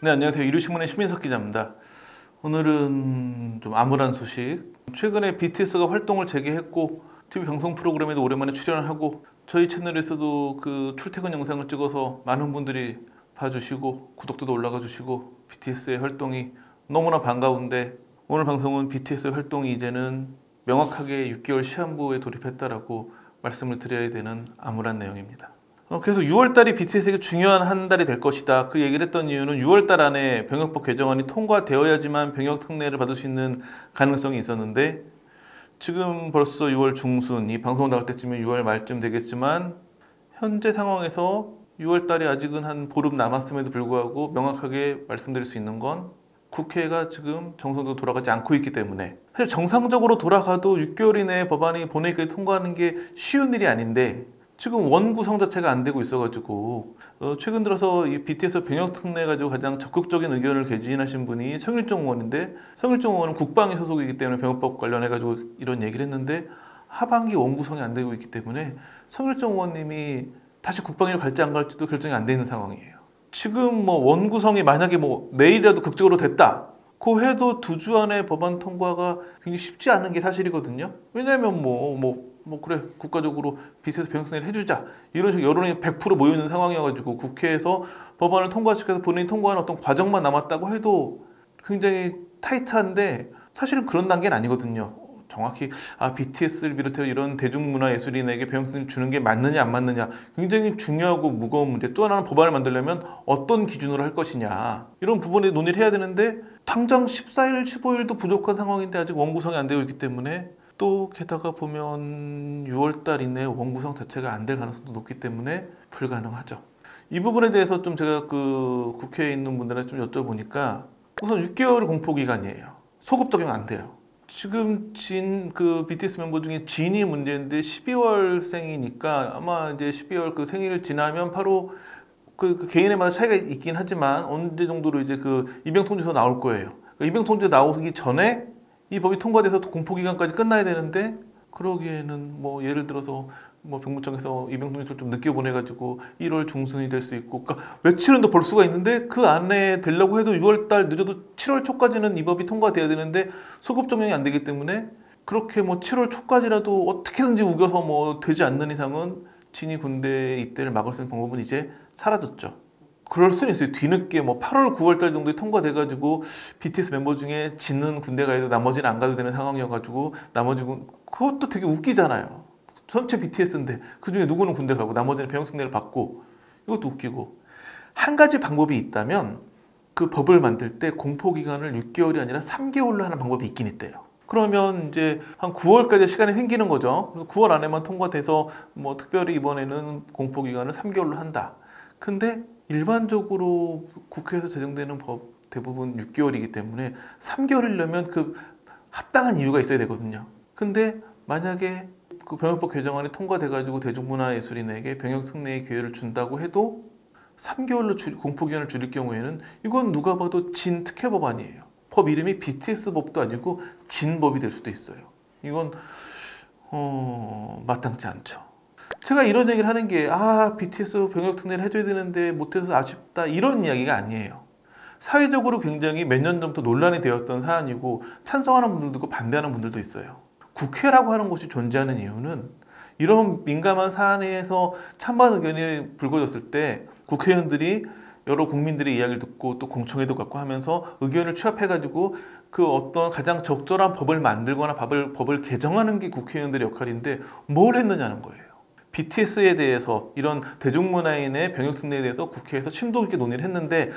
네, 안녕하세요. 이류신문의 신민석 기자입니다. 오늘은 좀 암울한 소식. 최근에 BTS가 활동을 재개했고 TV 방송 프로그램에도 오랜만에 출연을 하고 저희 채널에서도 그 출퇴근 영상을 찍어서 많은 분들이 봐주시고 구독도도 올라가 주시고 BTS의 활동이 너무나 반가운데 오늘 방송은 BTS의 활동이 이제는 명확하게 6개월 시한부에 돌입했다라고 말씀을 드려야 되는 암울한 내용입니다. 그래서 6월달이 BTS에게 중요한 한 달이 될 것이다. 그 얘기를 했던 이유는 6월달 안에 병역법 개정안이 통과되어야지만 병역 특례를 받을 수 있는 가능성이 있었는데 지금 벌써 6월 중순, 이 방송 나올 때쯤에 6월 말쯤 되겠지만 현재 상황에서 6월달이 아직은 한 보름 남았음에도 불구하고 명확하게 말씀드릴 수 있는 건 국회가 지금 정상적으로 돌아가지 않고 있기 때문에 사실 정상적으로 돌아가도 6개월 이내에 법안이 본회의까지 통과하는 게 쉬운 일이 아닌데 지금 원 구성 자체가 안 되고 있어가지고 최근 들어서 이 BTS 병역 특례 가지고 가장 적극적인 의견을 개진하신 분이 성일종 의원인데 성일종 의원은 국방위 소속이기 때문에 병역법 관련해가지고 이런 얘기를 했는데 하반기 원 구성이 안 되고 있기 때문에 성일종 의원님이 다시 국방위로 갈지 안 갈지도 결정이 안 돼 있는 상황이에요. 지금 뭐 원 구성이 만약에 뭐 내일이라도 극적으로 됐다. 그 해도 2주 안에 법안 통과가 굉장히 쉽지 않은 게 사실이거든요. 왜냐하면 그래 국가적으로 BTS 병역 특례를 해주자 이런 식으로 여론이 100% 모여있는 상황이어가지고 국회에서 법안을 통과시켜서 본인이 통과하는 어떤 과정만 남았다고 해도 굉장히 타이트한데 사실은 그런 단계는 아니거든요. 정확히 BTS를 비롯해 이런 대중문화예술인에게 병역 특례를 주는 게 맞느냐 안 맞느냐 굉장히 중요하고 무거운 문제. 또 하나는 법안을 만들려면 어떤 기준으로 할 것이냐 이런 부분에 논의를 해야 되는데 당장 14일, 15일도 부족한 상황인데 아직 원구성이 안 되고 있기 때문에 또 게다가 보면 6월달 이내에 원구성 자체가 안 될 가능성도 높기 때문에 불가능하죠. 이 부분에 대해서 좀 제가 그 국회에 있는 분들한테 좀 여쭤보니까 우선 6개월 공포기간이에요. 소급 적용 안 돼요. 지금 그 BTS 멤버 중에 진이 문제인데 12월생이니까 아마 이제 12월 그 생일을 지나면 바로 그 개인에마다 차이가 있긴 하지만 언제 정도로 이제 그 입영통지서 나올 거예요. 그러니까 입영통지서 나오기 전에 이 법이 통과돼서 공포기간까지 끝나야 되는데 그러기에는 뭐 예를 들어서 뭐 병무청에서 입영통지서를 좀 늦게 보내가지고 1월 중순이 될 수 있고 그러니까 며칠은 더 볼 수가 있는데 그 안에 되려고 해도 6월달 늦어도 7월 초까지는 이 법이 통과돼야 되는데 소급 적용이 안 되기 때문에 그렇게 뭐 7월 초까지라도 어떻게든지 우겨서 뭐 되지 않는 이상은 진이 군대 입대를 막을 수 있는 방법은 이제 사라졌죠. 그럴 수는 있어요. 뒤늦게 뭐 8월, 9월달 정도에 통과돼가지고 BTS 멤버 중에 진은 군대 가도 나머지는 안 가도 되는 상황이어가지고 나머지는 그것도 되게 웃기잖아요. 전체 BTS인데 그 중에 누구는 군대 가고 나머지는 병역 특례를 받고 이것도 웃기고 한 가지 방법이 있다면 그 법을 만들 때 공포기간을 6개월이 아니라 3개월로 하는 방법이 있긴 있대요. 그러면 이제 한 9월까지 시간이 생기는 거죠. 그래서 9월 안에만 통과돼서 뭐 특별히 이번에는 공포기간을 3개월로 한다. 근데 일반적으로 국회에서 제정되는 법 대부분 6개월이기 때문에 3개월이려면 그 합당한 이유가 있어야 되거든요. 근데 만약에 그 병역법 개정안이 통과돼가지고 대중문화예술인에게 병역 특례의 기회를 준다고 해도 3개월로 공포기간을 줄일 경우에는 이건 누가 봐도 진 특혜법안이에요. 법 이름이 BTS 법도 아니고 진법이 될 수도 있어요. 이건 마땅치 않죠. 제가 이런 얘기를 하는 게 BTS 병역 특례를 해줘야 되는데 못해서 아쉽다 이런 이야기가 아니에요. 사회적으로 굉장히 몇 년 전부터 논란이 되었던 사안이고 찬성하는 분들도 있고 반대하는 분들도 있어요. 국회라고 하는 곳이 존재하는 이유는 이런 민감한 사안에서 찬반 의견이 불거졌을 때 국회의원들이 여러 국민들의 이야기를 듣고 또 공청회도 갖고 하면서 의견을 취합해가지고 그 어떤 가장 적절한 법을 만들거나 법을 개정하는 게 국회의원들의 역할인데 뭘 했느냐는 거예요. BTS에 대해서 이런 대중문화인의 병역 특례에 대해서 국회에서 심도 있게 논의를 했는데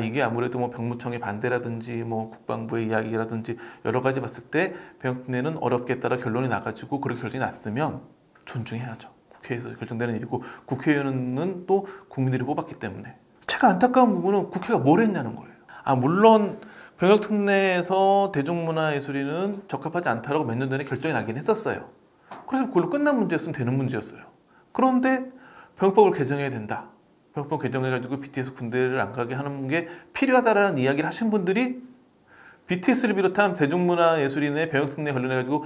이게 아무래도 뭐 병무청의 반대라든지 뭐 국방부의 이야기라든지 여러 가지 봤을 때 병역 특례는 어렵겠다라 결론이 나가지고 그렇게 결론이 났으면 존중해야죠. 국회에서 결정되는 일이고 국회의원은 또 국민들이 뽑았기 때문에 제가 안타까운 부분은 국회가 뭘 했냐는 거예요. 물론 병역 특례에서 대중문화예술인은 적합하지 않다라고 몇 년 전에 결정이 나긴 했었어요. 그래서 그걸로 끝난 문제였으면 되는 문제였어요. 그런데 병역법을 개정해야 된다. 병역법 개정해가지고 BTS 군대를 안 가게 하는 게 필요하다라는 이야기를 하신 분들이 BTS를 비롯한 대중문화예술인의 병역 특례에 관련해가지고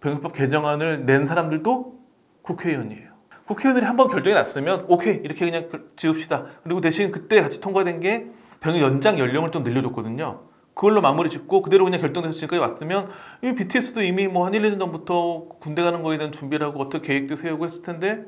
병역법 개정안을 낸 사람들도 국회의원이에요. 국회의원들이 한번 결정이 났으면 오케이 이렇게 그냥 지읍시다. 그리고 대신 그때 같이 통과된 게 병역 연장 연령을 좀 늘려줬거든요. 그걸로 마무리 짓고 그대로 그냥 결정돼서 지금까지 왔으면 이미 BTS도 이미 뭐 한 1, 2년 전부터 군대 가는 거에 대한 준비를 하고 어떻게 계획도 세우고 했을 텐데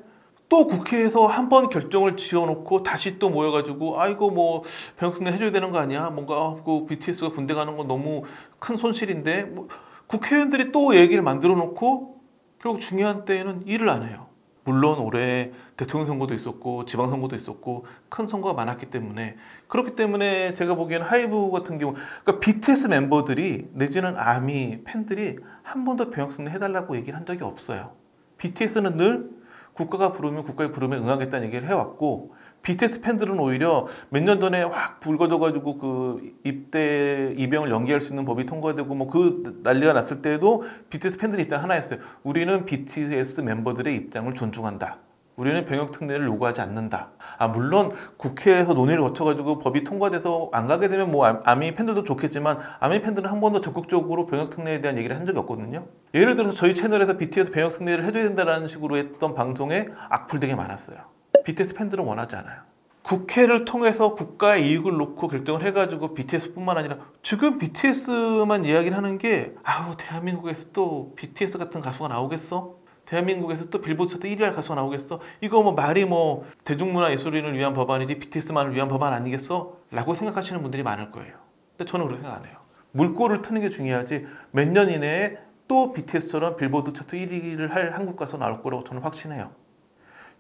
또 국회에서 한 번 결정을 지어놓고 다시 또 모여가지고 이거 뭐 병역 특례 해줘야 되는 거 아니야? 뭔가 그 BTS가 군대 가는 건 너무 큰 손실인데 뭐 국회의원들이 또 얘기를 만들어 놓고 결국 중요한 때에는 일을 안 해요. 물론 올해 대통령 선거도 있었고 지방선거도 있었고 큰 선거가 많았기 때문에 그렇기 때문에 제가 보기에는 하이브 같은 경우 그러니까 BTS 멤버들이 내지는 아미 팬들이 한 번도 병역 특례 해달라고 얘기를 한 적이 없어요. BTS는 늘 국가가 부르면 국가에 부르면 응하겠다는 얘기를 해왔고 BTS 팬들은 오히려 몇 년 전에 확 불거져가지고 그 입대 입영을 연기할 수 있는 법이 통과되고 뭐 그 난리가 났을 때에도 BTS 팬들의 입장 하나였어요. 우리는 BTS 멤버들의 입장을 존중한다. 우리는 병역 특례를 요구하지 않는다. 물론 국회에서 논의를 거쳐가지고 법이 통과돼서 안 가게 되면 뭐 아미 팬들도 좋겠지만 아미 팬들은 한 번도 적극적으로 병역 특례에 대한 얘기를 한 적이 없거든요. 예를 들어서 저희 채널에서 BTS 병역 특례를 해줘야 된다는 식으로 했던 방송에 악플 되게 많았어요. BTS 팬들은 원하지 않아요. 국회를 통해서 국가의 이익을 놓고 결정을 해가지고 BTS뿐만 아니라 지금 BTS만 이야기를 하는 게 대한민국에서 또 BTS 같은 가수가 나오겠어? 대한민국에서 또 빌보드 차트 1위 할 가수가 나오겠어? 이거 뭐 말이 뭐 대중문화 예술인을 위한 법안이지 BTS만을 위한 법안 아니겠어? 라고 생각하시는 분들이 많을 거예요. 근데 저는 그렇게 생각 안 해요. 물꼬를 트는 게 중요하지 몇 년 이내에 또 BTS처럼 빌보드 차트 1위를 할 한국 가수 나올 거라고 저는 확신해요.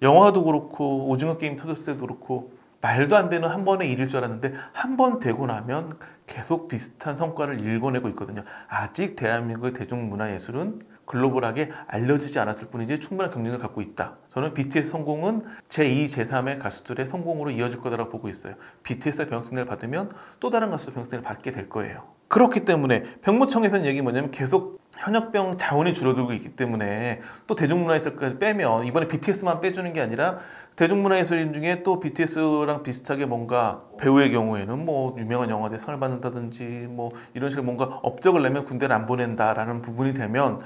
영화도 그렇고 오징어 게임 터졌을 때도 그렇고 말도 안 되는 한 번의 일일 줄 알았는데 한 번 되고 나면 계속 비슷한 성과를 일궈내고 있거든요. 아직 대한민국의 대중문화예술은 글로벌하게 알려지지 않았을 뿐이지 충분한 경쟁력을 갖고 있다. 저는 BTS 성공은 제2, 제3의 가수들의 성공으로 이어질 거라고 보고 있어요. BTS가 병역 특례를 받으면 또 다른 가수도 병역 특례를 받게 될 거예요. 그렇기 때문에 병무청에서는 얘기 뭐냐면 계속 현역병 자원이 줄어들고 있기 때문에 또 대중문화예술까지 빼면 이번에 BTS만 빼주는 게 아니라 대중문화예술인 중에 또 BTS랑 비슷하게 뭔가 배우의 경우에는 뭐 유명한 영화제 상을 받는다든지 뭐 이런 식으로 뭔가 업적을 내면 군대를 안 보낸다라는 부분이 되면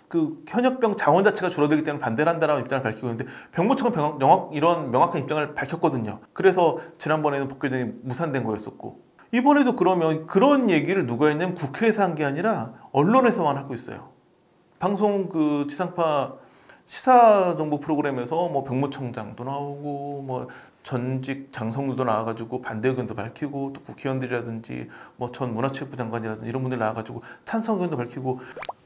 그 현역병 자원 자체가 줄어들기 때문에 반대를 한다라는 입장을 밝히고 있는데 병무청은 이런 명확한 입장을 밝혔거든요. 그래서 지난번에는 복귀전이 무산된 거였었고 이번에도 그러면 그런 얘기를 누가 했냐면 국회에서 한 게 아니라 언론에서만 하고 있어요. 방송 그 지상파 시사 정보 프로그램에서 뭐 병무청장도 나오고 뭐 전직 장성들도 나와가지고 반대 의견도 밝히고 또 국회의원들이라든지 뭐 전 문화체육부 장관이라든지 이런 분들 나와가지고 찬성 의견도 밝히고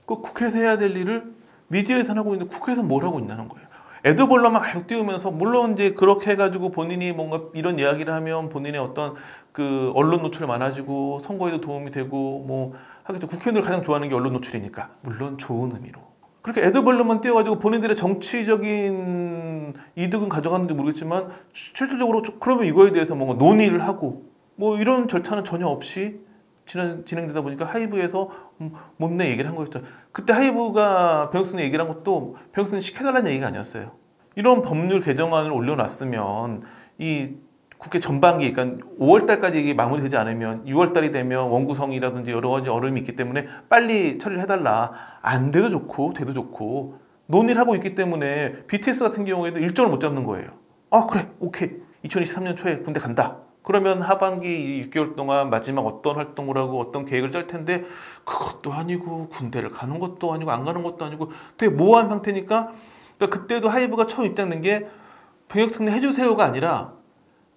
그 국회에서 해야 될 일을 미디어에서 하고 있는데 국회에서 뭘 하고 있냐는 거예요. 애드볼러만 계속 띄우면서 물론 이제 그렇게 해가지고 본인이 뭔가 이런 이야기를 하면 본인의 어떤 그 언론 노출이 많아지고 선거에도 도움이 되고 뭐 하겠죠. 국회의원들 가장 좋아하는 게 언론 노출이니까 물론 좋은 의미로 그렇게 애드볼러만 띄워가지고 본인들의 정치적인 이득은 가져가는지 모르겠지만 실질적으로 그러면 이거에 대해서 뭔가 논의를 하고 뭐 이런 절차는 전혀 없이 진행되다 보니까 하이브에서 못내 얘기를 한 거였죠. 그때 하이브가 병역특례 얘기를 한 것도 병역특례 시켜달라는 얘기가 아니었어요. 이런 법률 개정안을 올려놨으면 이 국회 전반기, 그러니까 5월달까지 이게 마무리되지 않으면 6월달이 되면 원구성이라든지 여러 가지 어려움이 있기 때문에 빨리 처리를 해달라. 안 돼도 좋고 돼도 좋고 논의를 하고 있기 때문에 BTS 같은 경우에도 일정을 못 잡는 거예요. 그래 오케이 2023년 초에 군대 간다. 그러면 하반기 6개월 동안 마지막 어떤 활동을 하고 어떤 계획을 짤 텐데 그것도 아니고 군대를 가는 것도 아니고 안 가는 것도 아니고 되게 모호한 상태니까 그러니까 그때도 하이브가 처음 입장된 게 병역특례 해주세요가 아니라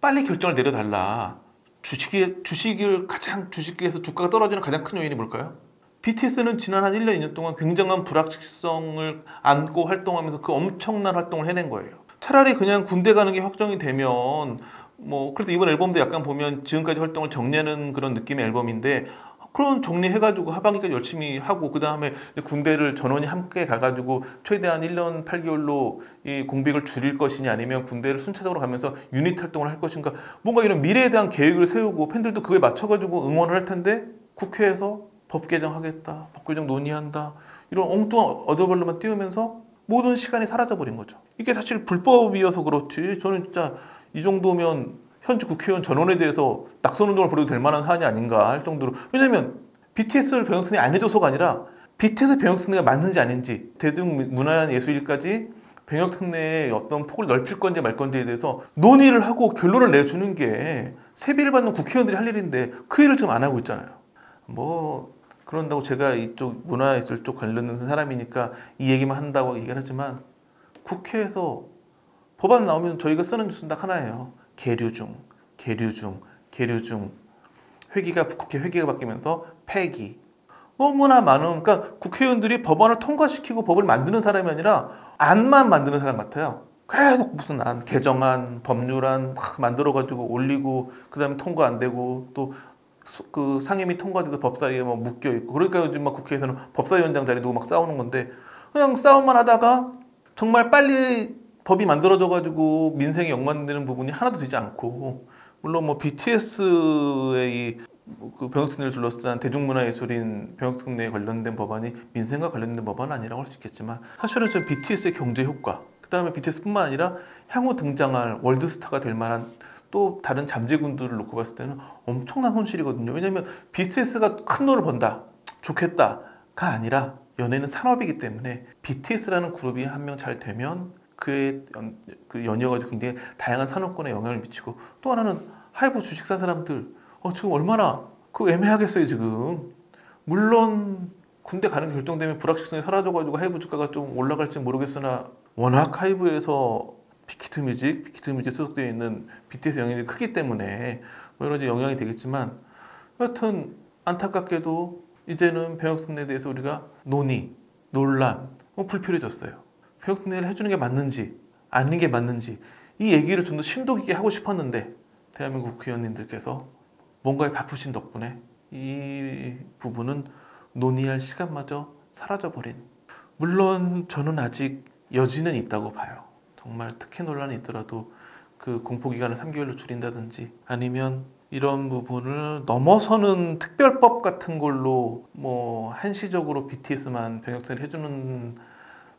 빨리 결정을 내려달라. 주식을 가장 주식에서 주가가 떨어지는 가장 큰 요인이 뭘까요? BTS는 지난 한 1년, 2년 동안 굉장한 불확실성을 안고 활동하면서 그 엄청난 활동을 해낸 거예요. 차라리 그냥 군대 가는 게 확정이 되면 뭐 그래서 이번 앨범도 약간 보면 지금까지 활동을 정리하는 그런 느낌의 앨범인데 그런 정리해가지고 하반기까지 열심히 하고 그 다음에 군대를 전원이 함께 가가지고 최대한 1년 8개월로 이 공백을 줄일 것이냐 아니면 군대를 순차적으로 가면서 유닛 활동을 할 것인가 뭔가 이런 미래에 대한 계획을 세우고 팬들도 그거에 맞춰가지고 응원을 할 텐데 국회에서 법 개정하겠다, 법 개정 논의한다 이런 엉뚱한 어저벌로만 띄우면서 모든 시간이 사라져버린 거죠. 이게 사실 불법이어서 그렇지 저는 진짜 이 정도면 현직 국회의원 전원에 대해서 낙선운동을 벌여도 될 만한 사안이 아닌가 할 정도로 왜냐면 BTS를 병역특례 안 해줘서가 아니라 BTS 병역특례가 맞는지 아닌지 대중문화예술일까지 병역 특례의 어떤 폭을 넓힐 건지 말 건지에 대해서 논의를 하고 결론을 내주는 게 세비를 받는 국회의원들이 할 일인데 그 일을 지금 안 하고 있잖아요. 뭐 그런다고 제가 이쪽 문화예술 쪽 관련된 사람이니까 이 얘기만 한다고 얘기를 하지만 국회에서 법안 나오면 저희가 쓰는 뉴스는 딱 하나예요. 계류 중. 국회 회기가 바뀌면서 폐기. 너무나 많은, 그러니까 국회의원들이 법안을 통과시키고 법을 만드는 사람이 아니라 안만 만드는 사람 같아요. 계속 무슨 안, 개정안, 법률안 막 만들어가지고 올리고, 그 다음에 통과 안 되고, 또 그 상임위 통과돼도 법사위에 막 묶여 있고, 그러니까 요즘 막 국회에서는 법사위원장 자리 두고 막 싸우는 건데, 그냥 싸움만 하다가 정말 빨리 법이 만들어져가지고 민생에 연관되는 부분이 하나도 되지 않고, 물론 뭐 BTS의 그 병역특례를 둘러싼 대중문화예술인 병역특례에 관련된 법안이 민생과 관련된 법안은 아니라고 할 수 있겠지만 사실은 저 BTS의 경제 효과, 그 다음에 BTS뿐만 아니라 향후 등장할 월드스타가 될 만한 또 다른 잠재군들을 놓고 봤을 때는 엄청난 손실이거든요. 왜냐하면 BTS가 큰 돈을 번다, 좋겠다가 아니라 연예는 산업이기 때문에 BTS라는 그룹이 한 명 잘 되면 그의 그 연이어가지고 굉장히 다양한 산업군에 영향을 미치고, 또 하나는 하이브 주식 산 사람들 지금 얼마나 그 애매하겠어요 지금. 물론 군대 가는 게 결정되면 불확실성이 사라져가지고 하이브 주가가 좀 올라갈지 모르겠으나 워낙 하이브에서 빅히트뮤직 소속되어 있는 BTS 영향이 크기 때문에 뭐 여러 가지 영향이 되겠지만, 여하튼 안타깝게도 이제는 병역특례에 대해서 우리가 논란 불필요해졌어요. 병역특례를 해주는 게 맞는지 아닌 게 맞는지 이 얘기를 좀 더 심도 깊게 하고 싶었는데 대한민국 국회의원님들께서 뭔가에 바쁘신 덕분에 이 부분은 논의할 시간마저 사라져버린. 물론 저는 아직 여지는 있다고 봐요. 정말 특혜 논란이 있더라도 그 공포기간을 3개월로 줄인다든지 아니면 이런 부분을 넘어서는 특별법 같은 걸로 뭐 한시적으로 BTS만 병역특례를 해주는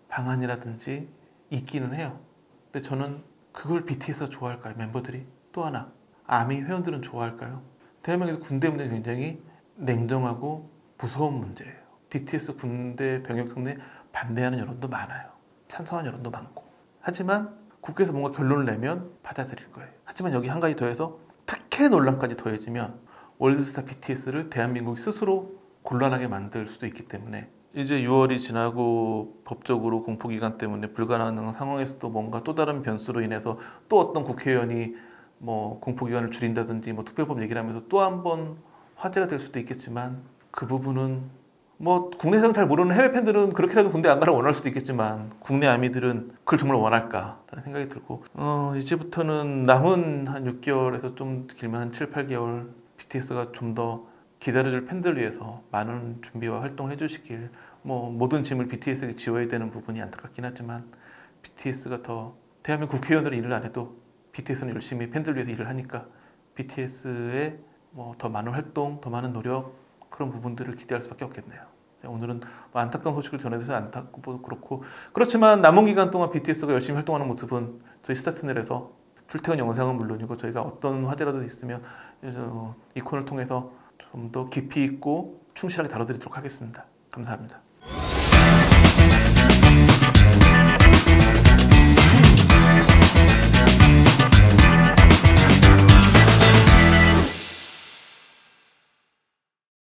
방안이라든지 있기는 해요. 근데 저는 그걸 BTS가 좋아할까요? 멤버들이? 또 하나, 아미 회원들은 좋아할까요? 대한민국에서 군대 문제는 굉장히 냉정하고 무서운 문제예요. BTS 군대 병역특례 반대하는 여론도 많아요. 찬성하는 여론도 많고. 하지만 국회에서 뭔가 결론을 내면 받아들일 거예요. 하지만 여기 한 가지 더해서 특혜 논란까지 더해지면 월드스타 BTS를 대한민국이 스스로 곤란하게 만들 수도 있기 때문에 이제 6월이 지나고 법적으로 공포기간 때문에 불가능한 상황에서도 뭔가 또 다른 변수로 인해서 또 어떤 국회의원이 뭐 공포기간을 줄인다든지 뭐 특별법 얘기를 하면서 또 한 번 화제가 될 수도 있겠지만, 그 부분은 뭐 국내에서는 잘 모르는 해외 팬들은 그렇게라도 군대 안 가라 원할 수도 있겠지만 국내 아미들은 그걸 정말 원할까라는 생각이 들고, 이제부터는 남은 한 6개월에서 좀 길면 한 7, 8개월 BTS가 좀 더 기다려줄 팬들 위해서 많은 준비와 활동을 해주시길, 뭐 모든 짐을 BTS에게 지워야 되는 부분이 안타깝긴 하지만 BTS가 더 대한민국 국회의원들은 일을 안 해도 BTS는 열심히 팬들 위해서 일을 하니까 BTS의 뭐 더 많은 활동, 더 많은 노력, 그런 부분들을 기대할 수밖에 없겠네요. 오늘은 뭐 안타까운 소식을 전해드려서 안타깝고 그렇고, 그렇지만 남은 기간 동안 BTS가 열심히 활동하는 모습은 저희 스타트넷에서 출퇴근 영상은 물론이고 저희가 어떤 화제라도 있으면 이 코너를 통해서 좀 더 깊이 있고 충실하게 다뤄드리도록 하겠습니다. 감사합니다.